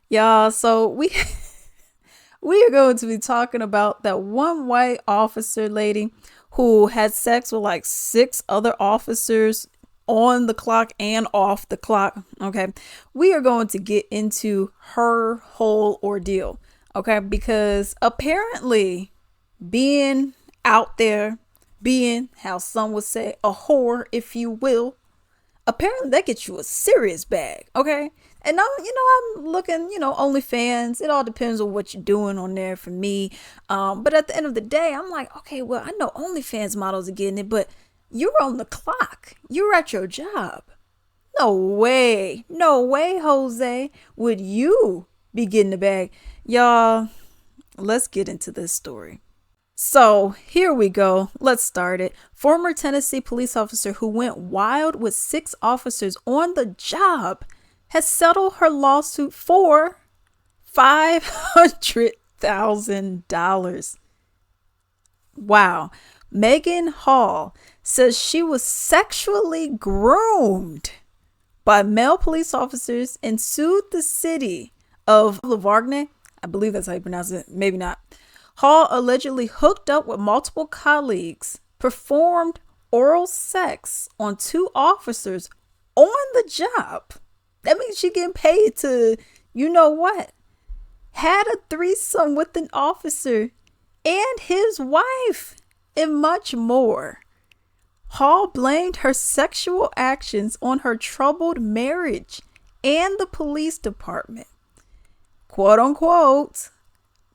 Yeah, so we are going to be talking about that one white officer lady who had sex with like six other officers on the clock and off the clock. Okay. We are going to get into her whole ordeal. Okay. Because apparently being out there, being how some would say a whore, if you will, apparently that gets you a serious bag. Okay. And now, I'm looking, OnlyFans. It all depends on what you're doing on there for me. But at the end of the day, I'm like, okay, well, I know OnlyFans models are getting it, but you're on the clock. You're at your job. No way, Jose, would you be getting the bag. Y'all, let's get into this story. So here we go. Let's start it. Former Tennessee police officer who went wild with six officers on the job has settled her lawsuit for $500,000. Wow. Megan Hall says she was sexually groomed by male police officers and sued the city of Lavargne. I believe that's how you pronounce it. Maybe not. Hall allegedly hooked up with multiple colleagues, performed oral sex on two officers on the job. That means she getting paid to, you know what? Had a threesome with an officer and his wife and much more. Hall blamed her sexual actions on her troubled marriage and the police department. Quote unquote,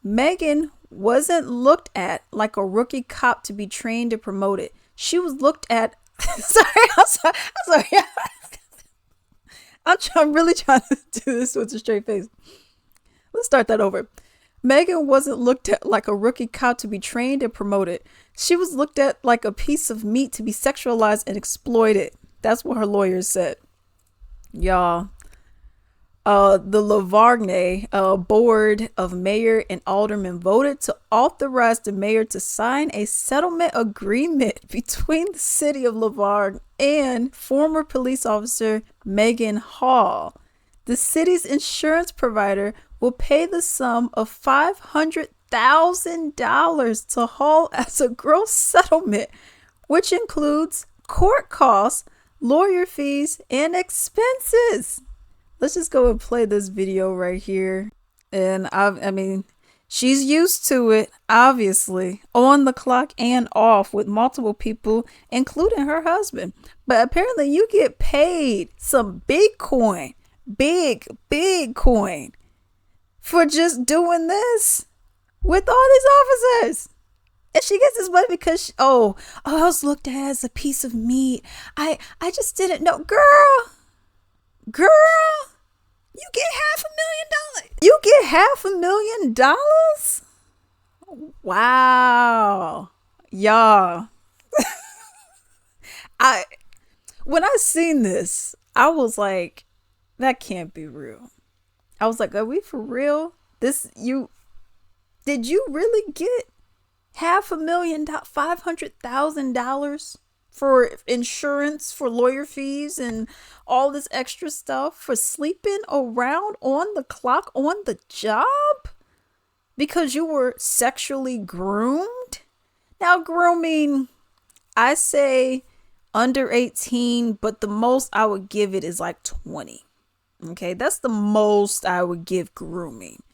Megan wasn't looked at like a rookie cop to be trained and promoted. She was looked at. I'm sorry. I'm really trying to do this with a straight face. Let's start that over. Megan wasn't looked at like a rookie cop to be trained and promoted. She was looked at like a piece of meat to be sexualized and exploited. That's what her lawyers said. Y'all. The Lavargne board of mayor and aldermen voted to authorize the mayor to sign a settlement agreement between the city of Lavargne and former police officer Megan Hall. The city's insurance provider will pay the sum of $500,000 to Hall as a gross settlement, which includes court costs, lawyer fees, and expenses. Let's just go and play this video right here. And I mean, she's used to it, obviously, on the clock and off with multiple people, including her husband. But apparently you get paid some big coin, big coin for just doing this with all these officers. And she gets this money because, I was looked at as a piece of meat. I just didn't know. Girl, you get $500,000. You get $500,000? Wow. Y'all. When I seen this, I was like, that can't be real. I was like, are we for real? Did you really get $500,000 for insurance, for lawyer fees, and all this extra stuff for sleeping around on the clock on the job because you were sexually groomed? Now, grooming, I say under 18, but the most I would give it is like 20. Okay, that's the most I would give grooming.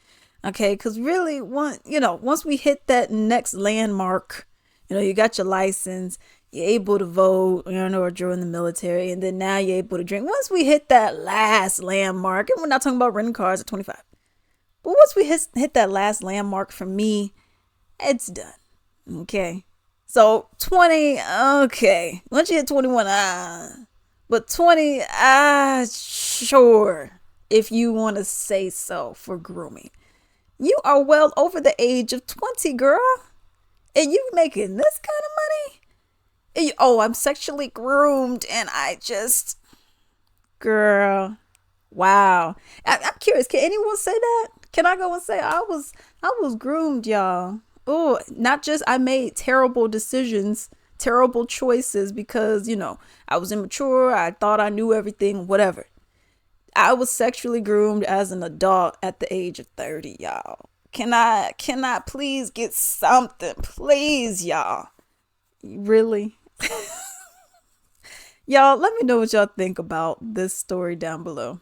Okay, because really, once we hit that next landmark, you got your license, you're able to vote, or join the military, and then now you're able to drink. Once we hit that last landmark, and we're not talking about renting cars at 25, but once we hit that last landmark, for me, it's done. Okay, so 20, okay. Once you hit 21, but 20, sure, if you want to say so, for grooming. You are well over the age of 20, girl, and you making this kind of money? I'm sexually groomed and girl, wow. I'm curious, can anyone say that? Can I go and say I was groomed, y'all? Oh, not just I made terrible decisions, terrible choices because, I was immature, I thought I knew everything, whatever. I was sexually groomed as an adult at the age of 30, y'all. Can I please get something? Please, y'all. Really? Y'all, let me know what y'all think about this story down below.